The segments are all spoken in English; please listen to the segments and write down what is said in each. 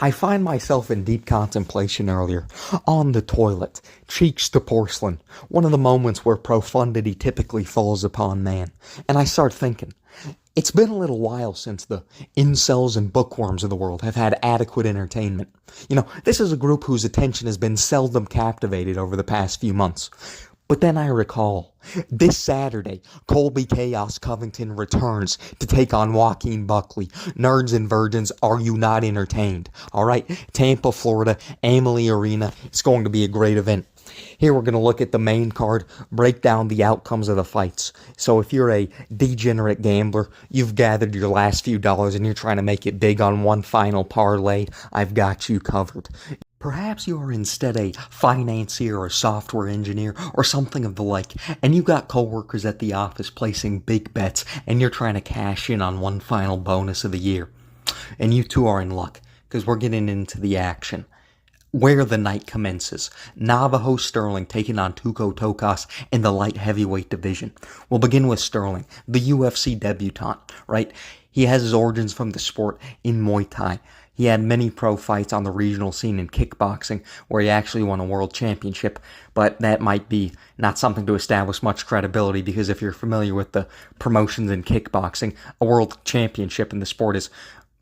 I find myself in deep contemplation earlier, on the toilet, cheeks to porcelain, one of the moments where profundity typically falls upon man, and I start thinking, it's been a little while since the incels and bookworms of the world have had adequate entertainment. This is a group whose attention has been seldom captivated over the past few months. But then I recall, this Saturday, Colby Chaos Covington returns to take on Joaquin Buckley. Nerds and virgins, are you not entertained? Alright, Tampa, Florida, Amalie Arena. It's going to be a great event. Here we're going to look at the main card, break down the outcomes of the fights. So if you're a degenerate gambler, you've gathered your last few dollars and you're trying to make it big on one final parlay, I've got you covered. Perhaps you are instead a financier or software engineer or something of the like, and you got coworkers at the office placing big bets and you're trying to cash in on one final bonus of the year. And you two are in luck, because we're getting into the action. Where the night commences. Navajo Sterling taking on Tuco Tokas in the light heavyweight division. We'll begin with Sterling, the UFC debutant, right? He has his origins from the sport in Muay Thai. He had many pro fights on the regional scene in kickboxing, where he actually won a world championship, but that might be not something to establish much credibility, because if you're familiar with the promotions in kickboxing, a world championship in the sport is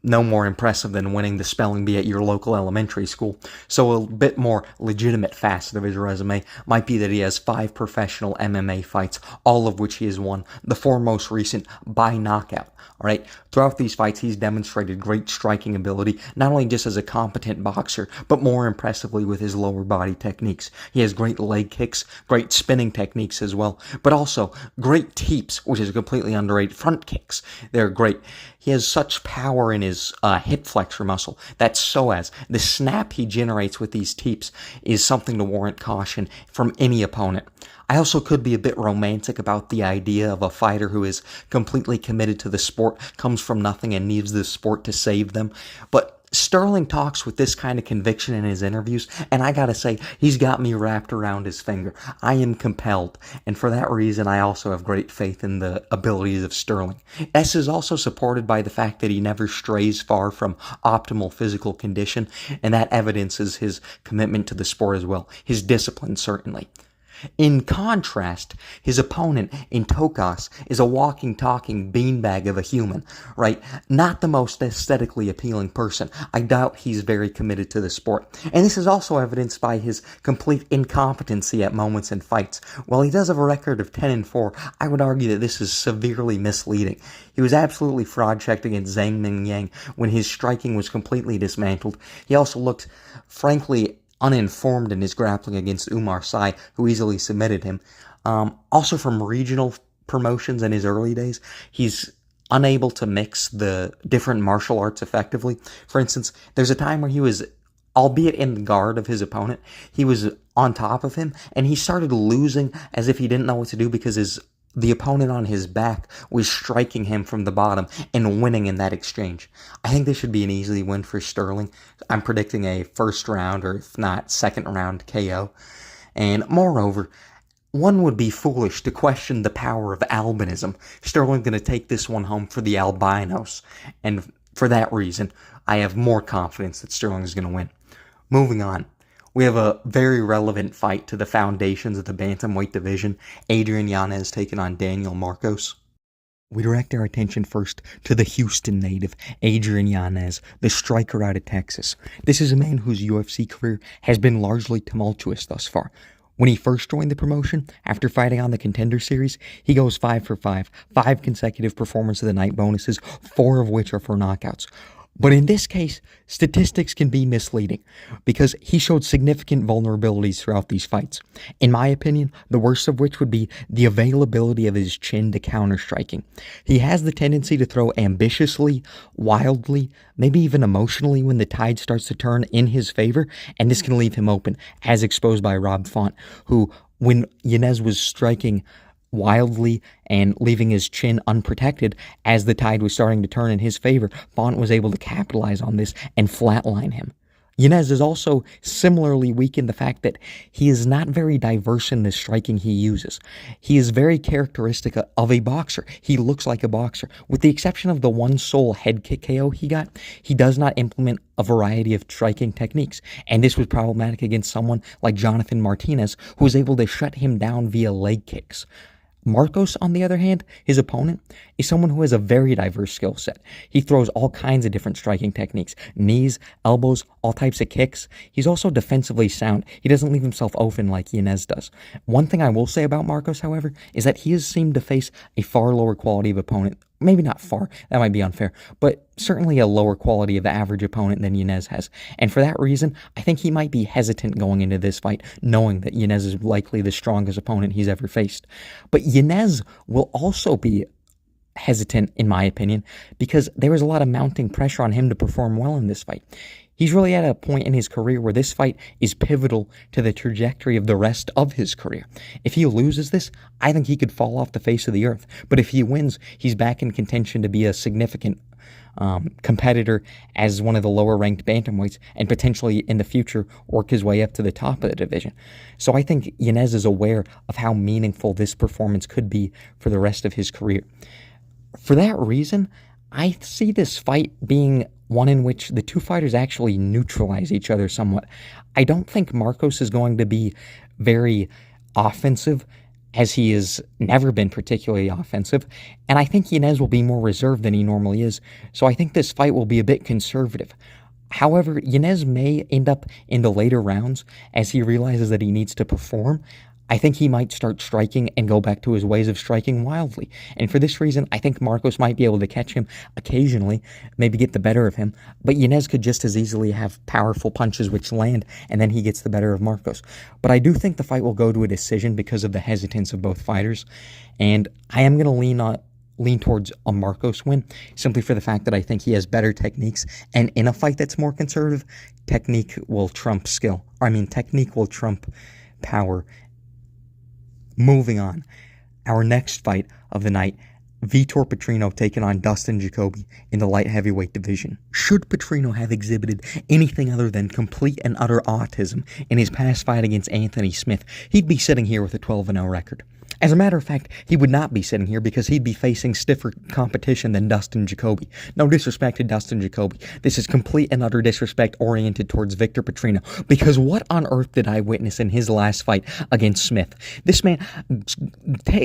no more impressive than winning the spelling bee at your local elementary school. So a bit more legitimate facet of his resume might be that he has 5 professional MMA fights, all of which he has won, the 4 most recent by knockout. Alright, throughout these fights, he's demonstrated great striking ability, not only just as a competent boxer, but more impressively with his lower body techniques. He has great leg kicks, great spinning techniques as well, but also great teeps, which is completely underrated. Front kicks, they're great. He has such power in his hip flexor muscle that psoas, the snap he generates with these teeps, is something to warrant caution from any opponent. I also could be a bit romantic about the idea of a fighter who is completely committed to the sport, comes from nothing and needs the sport to save them, but Sterling talks with this kind of conviction in his interviews, and I gotta say, he's got me wrapped around his finger. I am compelled, and for that reason, I also have great faith in the abilities of Sterling. This is also supported by the fact that he never strays far from optimal physical condition, and that evidences his commitment to the sport as well, his discipline certainly. In contrast, his opponent in Tokas is a walking, talking beanbag of a human, right? Not the most aesthetically appealing person. I doubt he's very committed to the sport. And this is also evidenced by his complete incompetency at moments in fights. While he does have a record of 10-4, I would argue that this is severely misleading. He was absolutely fraud-checked against Zhang Ming Yang when his striking was completely dismantled. He also looked, frankly, uninformed in his grappling against Umar Sy, who easily submitted him. Also from regional promotions in his early days, he's unable to mix the different martial arts effectively. For instance, there's a time where he was, albeit in the guard of his opponent, he was on top of him, and he started losing as if he didn't know what to do because the opponent on his back was striking him from the bottom and winning in that exchange. I think this should be an easy win for Sterling. I'm predicting a first round, or if not, second round KO. And moreover, one would be foolish to question the power of albinism. Sterling's going to take this one home for the albinos. And for that reason, I have more confidence that Sterling's going to win. Moving on. We have a very relevant fight to the foundations of the bantamweight division. Adrian Yanez taking on Daniel Marcos. We direct our attention first to the Houston native, Adrian Yanez, the striker out of Texas. This is a man whose UFC career has been largely tumultuous thus far. When he first joined the promotion, after fighting on the Contender Series, he goes 5 for 5, 5 consecutive Performance of the Night bonuses, 4 of which are for knockouts. But in this case, statistics can be misleading because he showed significant vulnerabilities throughout these fights. In my opinion, the worst of which would be the availability of his chin to counter-striking. He has the tendency to throw ambitiously, wildly, maybe even emotionally when the tide starts to turn in his favor, and this can leave him open, as exposed by Rob Font, who, when Yanez was striking wildly and leaving his chin unprotected as the tide was starting to turn in his favor, Font was able to capitalize on this and flatline him. Yanez is also similarly weak in the fact that he is not very diverse in the striking he uses. He is very characteristic of a boxer. He looks like a boxer. With the exception of the one sole head kick KO he got, he does not implement a variety of striking techniques. And this was problematic against someone like Jonathan Martinez, who was able to shut him down via leg kicks. Marcos, on the other hand, his opponent, is someone who has a very diverse skill set. He throws all kinds of different striking techniques, knees, elbows, all types of kicks. He's also defensively sound. He doesn't leave himself open like Yanez does. One thing I will say about Marcos, however, is that he has seemed to face a far lower quality of opponent. Maybe not far, that might be unfair, but certainly a lower quality of the average opponent than Yanez has. And for that reason, I think he might be hesitant going into this fight, knowing that Yanez is likely the strongest opponent he's ever faced. But Yanez will also be hesitant, in my opinion, because there is a lot of mounting pressure on him to perform well in this fight. He's really at a point in his career where this fight is pivotal to the trajectory of the rest of his career. If he loses this, I think he could fall off the face of the earth. But if he wins, he's back in contention to be a significant competitor as one of the lower-ranked bantamweights and potentially in the future work his way up to the top of the division. So I think Yanez is aware of how meaningful this performance could be for the rest of his career. For that reason, I see this fight being one in which the two fighters actually neutralize each other somewhat. I don't think Marcos is going to be very offensive, as he has never been particularly offensive, and I think Yanez will be more reserved than he normally is, so I think this fight will be a bit conservative. However, Yanez may end up in the later rounds as he realizes that he needs to perform. I think he might start striking and go back to his ways of striking wildly. And for this reason, I think Marcos might be able to catch him occasionally, maybe get the better of him. But Yanez could just as easily have powerful punches which land, and then he gets the better of Marcos. But I do think the fight will go to a decision because of the hesitance of both fighters. And I am going to lean towards a Marcos win, simply for the fact that I think he has better techniques. And in a fight that's more conservative, technique will trump skill. Technique will trump power. Moving on, our next fight of the night, Vitor Petrino taking on Dustin Jacoby in the light heavyweight division. Should Petrino have exhibited anything other than complete and utter autism in his past fight against Anthony Smith, he'd be sitting here with a 12-0 record. As a matter of fact, he would not be sitting here because he'd be facing stiffer competition than Dustin Jacoby. No disrespect to Dustin Jacoby. This is complete and utter disrespect oriented towards Victor Petrino, because what on earth did I witness in his last fight against Smith? This man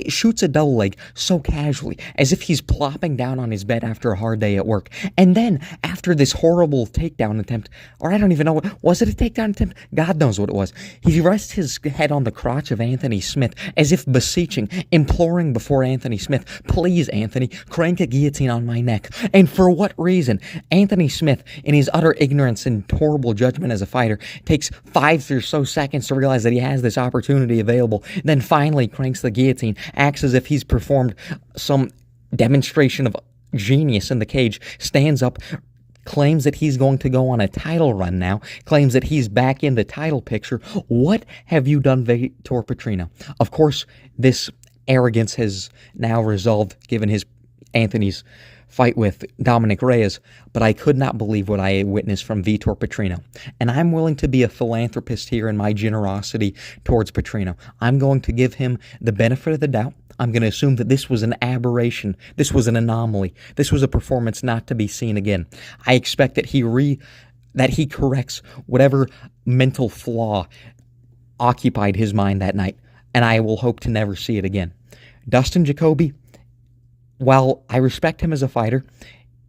shoots a double leg so casually, as if he's plopping down on his bed after a hard day at work. And then, after this horrible takedown attempt, or I don't even know, was it a takedown attempt? God knows what it was. He rests his head on the crotch of Anthony Smith, as if beseeching, imploring before Anthony Smith, please, Anthony, crank a guillotine on my neck. And for what reason? Anthony Smith, in his utter ignorance and horrible judgment as a fighter, takes 5 or so seconds to realize that he has this opportunity available, then finally cranks the guillotine, acts as if he's performed some demonstration of genius in the cage, stands up, claims that he's going to go on a title run now, claims that he's back in the title picture. What have you done, Vitor Petrino? Of course, this arrogance has now resolved given Anthony's fight with Dominic Reyes, but I could not believe what I witnessed from Vitor Petrino. And I'm willing to be a philanthropist here in my generosity towards Petrino. I'm going to give him the benefit of the doubt. I'm going to assume that this was an aberration. This was an anomaly. This was a performance not to be seen again. I expect that he corrects whatever mental flaw occupied his mind that night, and I will hope to never see it again. Dustin Jacoby, while I respect him as a fighter,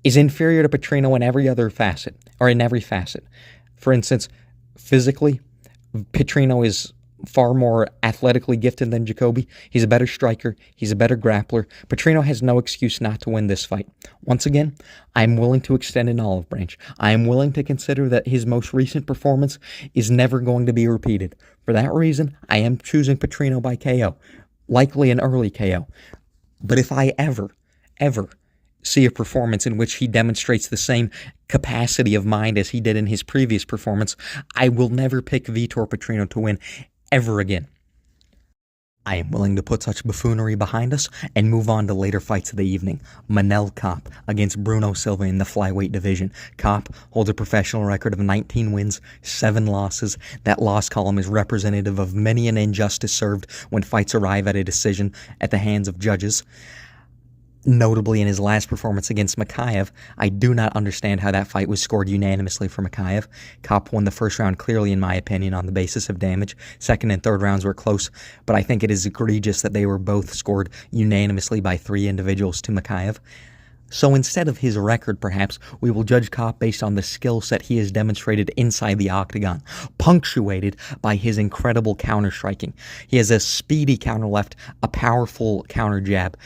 is inferior to Petrino in every other facet, or in every facet. For instance, physically, Petrino is far more athletically gifted than Jacoby. He's a better striker. He's a better grappler. Petrino has no excuse not to win this fight. Once again, I'm willing to extend an olive branch. I am willing to consider that his most recent performance is never going to be repeated. For that reason, I am choosing Petrino by KO, likely an early KO. But if I ever see a performance in which he demonstrates the same capacity of mind as he did in his previous performance, I will never pick Vitor Petrino to win ever again. I am willing to put such buffoonery behind us and move on to later fights of the evening. Manel Kape against Bruno Silva in the flyweight division. Kape holds a professional record of 19 wins, 7 losses. That loss column is representative of many an injustice served when fights arrive at a decision at the hands of judges. Notably, in his last performance against Makayev, I do not understand how that fight was scored unanimously for Makayev. Kape won the first round clearly, in my opinion, on the basis of damage. Second and third rounds were close, but I think it is egregious that they were both scored unanimously by 3 individuals to Makayev. So instead of his record, perhaps, we will judge Kape based on the skill set he has demonstrated inside the octagon, punctuated by his incredible counter-striking. He has a speedy counter left, a powerful counter jab.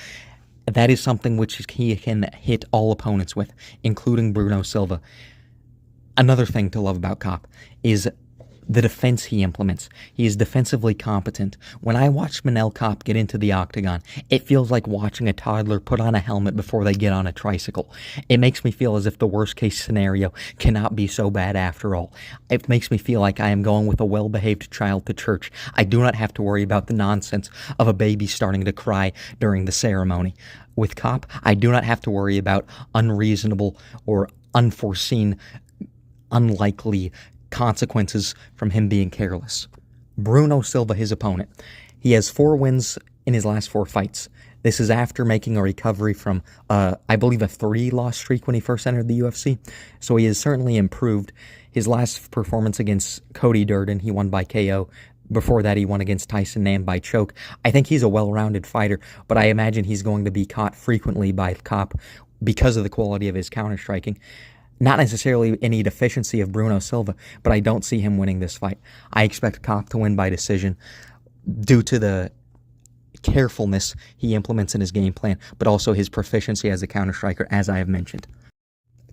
That is something which he can hit all opponents with, including Bruno Silva. Another thing to love about Kape is the defense he implements. He is defensively competent. When I watch Manel Kape get into the octagon, it feels like watching a toddler put on a helmet before they get on a tricycle. It makes me feel as if the worst case scenario cannot be so bad after all. It makes me feel like I am going with a well-behaved child to church. I do not have to worry about the nonsense of a baby starting to cry during the ceremony. With Kape, I do not have to worry about unreasonable or unforeseen, unlikely consequences from him being careless. Bruno Silva, his opponent. He has 4 wins in his last 4 fights. This is after making a recovery from, I believe, a 3-loss streak when he first entered the UFC. So he has certainly improved. His last performance against Cody Durden, he won by KO. Before that, he won against Tyson Nam by choke. I think he's a well-rounded fighter, but I imagine he's going to be caught frequently by Kape because of the quality of his counter-striking. Not necessarily any deficiency of Bruno Silva, but I don't see him winning this fight. I expect Kape to win by decision due to the carefulness he implements in his game plan, but also his proficiency as a counter-striker, as I have mentioned.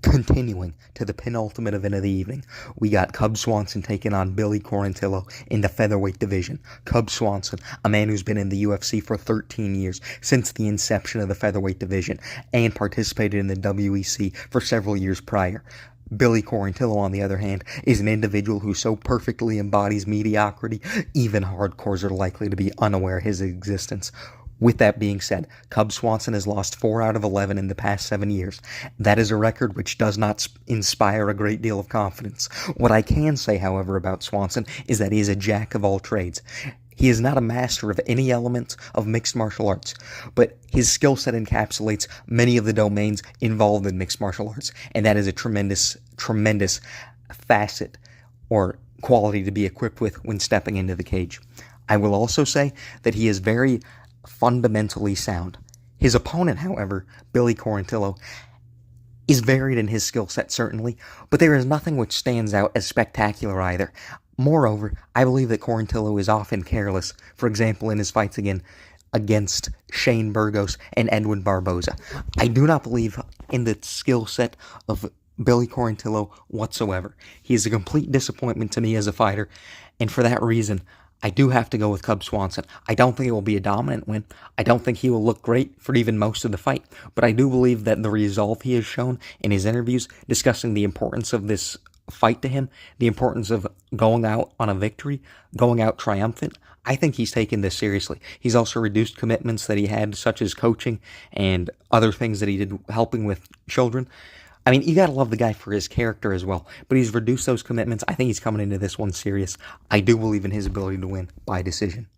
Continuing to the penultimate event of the evening, we got Cub Swanson taking on Billy Quarantillo in the featherweight division. Cub Swanson, a man who's been in the UFC for 13 years, since the inception of the featherweight division, and participated in the WEC for several years prior. Billy Quarantillo, on the other hand, is an individual who so perfectly embodies mediocrity, even hardcores are likely to be unaware of his existence. With that being said, Cub Swanson has lost 4 out of 11 in the past 7 years. That is a record which does not inspire a great deal of confidence. What I can say, however, about Swanson is that he is a jack of all trades. He is not a master of any element of mixed martial arts, but his skill set encapsulates many of the domains involved in mixed martial arts, and that is a tremendous, tremendous facet or quality to be equipped with when stepping into the cage. I will also say that he is very fundamentally sound. His opponent, however, Billy Quarantillo, is varied in his skill set, certainly, but there is nothing which stands out as spectacular either. Moreover, I believe that Quarantillo is often careless, for example, in his fights against Shane Burgos and Edwin Barboza. I do not believe in the skill set of Billy Quarantillo whatsoever. He is a complete disappointment to me as a fighter, and for that reason, I do have to go with Cub Swanson. I don't think it will be a dominant win. I don't think he will look great for even most of the fight, but I do believe that the resolve he has shown in his interviews discussing the importance of this fight to him, the importance of going out on a victory, going out triumphant, I think he's taken this seriously. He's also reduced commitments that he had, such as coaching and other things that he did helping with children. I mean, you gotta love the guy for his character as well, but he's reduced those commitments. I think he's coming into this one serious. I do believe in his ability to win by decision.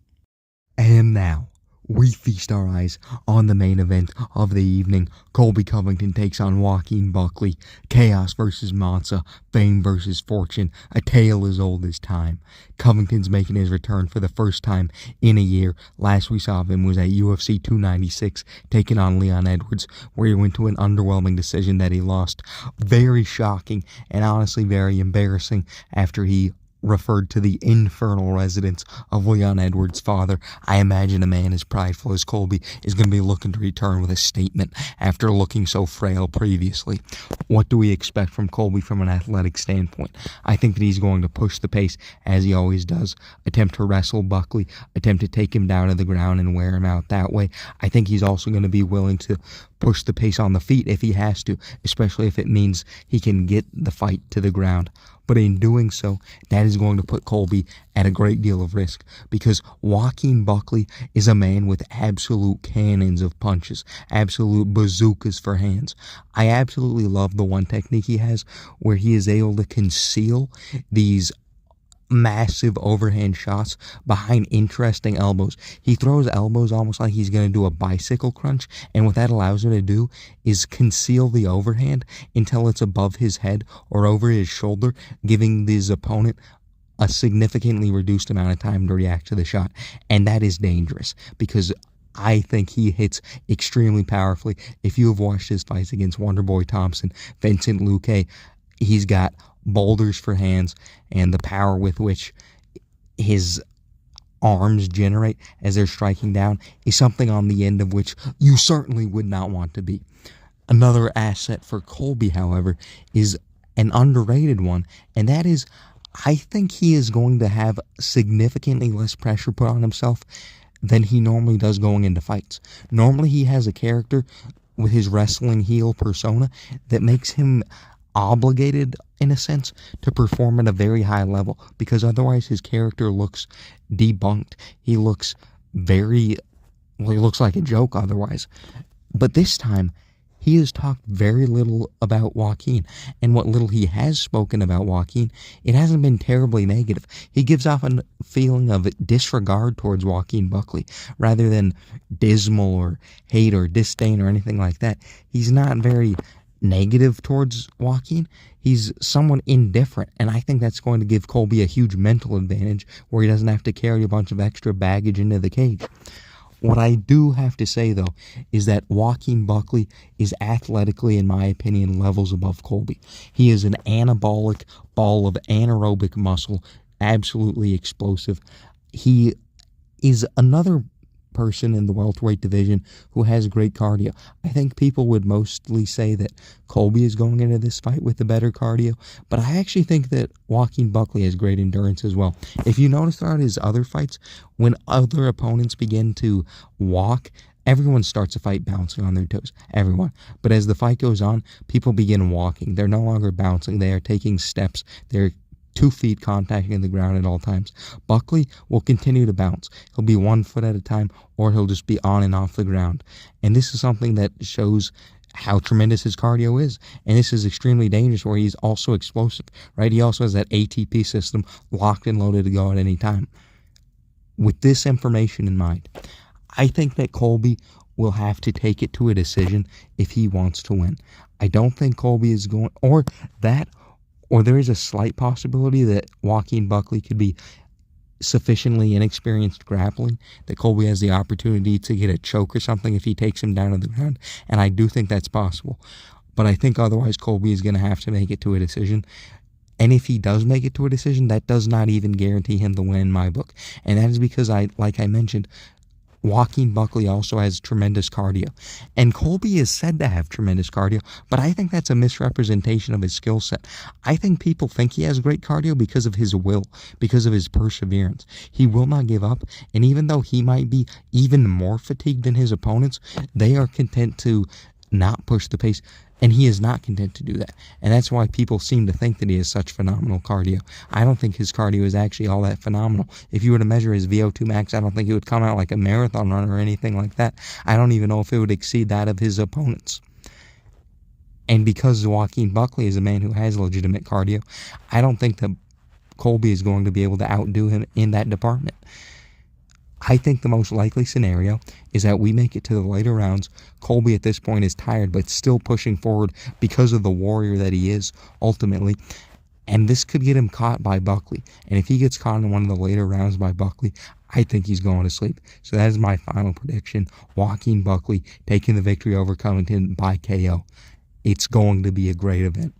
And now, we feast our eyes on the main event of the evening. Colby Covington takes on Joaquin Buckley. Chaos versus Monza. Fame versus fortune. A tale as old as time. Covington's making his return for the first time in a year. Last we saw of him was at UFC 296, taking on Leon Edwards, where he went to an underwhelming decision that he lost. Very shocking and honestly very embarrassing after he referred to the infernal residence of Leon Edwards' father. I imagine a man as prideful as Colby is going to be looking to return with a statement after looking so frail previously. What do we expect from Colby from an athletic standpoint? I think that he's going to push the pace as he always does, attempt to wrestle Buckley, attempt to take him down to the ground and wear him out that way. I think he's also going to be willing to push the pace on the feet if he has to, especially if it means he can get the fight to the ground. But in doing so, that is going to put Colby at a great deal of risk, because Joaquin Buckley is a man with absolute cannons of punches, absolute bazookas for hands. I absolutely love the one technique he has where he is able to conceal these massive overhand shots behind interesting elbows. He throws elbows almost like he's going to do a bicycle crunch, and what that allows him to do is conceal the overhand until it's above his head or over his shoulder, giving his opponent a significantly reduced amount of time to react to the shot. And that is dangerous, because I think he hits extremely powerfully. If you have watched his fights against Wonderboy Thompson, Vincent Luque, he's got boulders for hands, and the power with which his arms generate as they're striking down is something on the end of which you certainly would not want to be. Another asset for Colby, however, is an underrated one, and that is, I think he is going to have significantly less pressure put on himself than he normally does going into fights. Normally he has a character with his wrestling heel persona that makes him obligated, in a sense, to perform at a very high level, because otherwise his character looks debunked. He looks he looks like a joke otherwise. But this time, he has talked very little about Joaquin, and what little he has spoken about Joaquin, it hasn't been terribly negative. He gives off a feeling of disregard towards Joaquin Buckley, rather than dismal or hate or disdain or anything like that. He's not very negative towards Joaquin. He's somewhat indifferent, and I think that's going to give Colby a huge mental advantage where he doesn't have to carry a bunch of extra baggage into the cage. What I do have to say, though, is that Joaquin Buckley is athletically, in my opinion, levels above Colby. He is an anabolic ball of anaerobic muscle, absolutely explosive. He is another person in the welterweight division who has great cardio. I think people would mostly say that Colby is going into this fight with the better cardio, but I actually think that Joaquin Buckley has great endurance as well. If you notice throughout his other fights, when other opponents begin to walk, everyone starts a fight bouncing on their toes. Everyone. But as the fight goes on, people begin walking. They're no longer bouncing. They are taking steps. They're 2 feet contacting the ground at all times. Buckley will continue to bounce. He'll be 1 foot at a time, or he'll just be on and off the ground. And this is something that shows how tremendous his cardio is. And this is extremely dangerous, where he's also explosive, right? He also has that ATP system locked and loaded to go at any time. With this information in mind, I think that Colby will have to take it to a decision if he wants to win. I don't think Colby is going, or there is a slight possibility that Joaquin Buckley could be sufficiently inexperienced grappling that Colby has the opportunity to get a choke or something if he takes him down to the ground, and I do think that's possible. But I think otherwise Colby is going to have to make it to a decision. And if he does make it to a decision, that does not even guarantee him the win in my book. And that is because, like I mentioned, Joaquin Buckley also has tremendous cardio. And Colby is said to have tremendous cardio, but I think that's a misrepresentation of his skill set. I think people think he has great cardio because of his will, because of his perseverance. He will not give up, and even though he might be even more fatigued than his opponents, they are content to not push the pace. And he is not content to do that. And that's why people seem to think that he has such phenomenal cardio. I don't think his cardio is actually all that phenomenal. If you were to measure his VO2 max, I don't think it would come out like a marathon runner or anything like that. I don't even know if it would exceed that of his opponents. And because Joaquin Buckley is a man who has legitimate cardio, I don't think that Colby is going to be able to outdo him in that department. I think the most likely scenario is that we make it to the later rounds. Colby at this point is tired, but still pushing forward because of the warrior that he is, ultimately. And this could get him caught by Buckley. And if he gets caught in one of the later rounds by Buckley, I think he's going to sleep. So that is my final prediction. Joaquin Buckley taking the victory over Covington by KO. It's going to be a great event.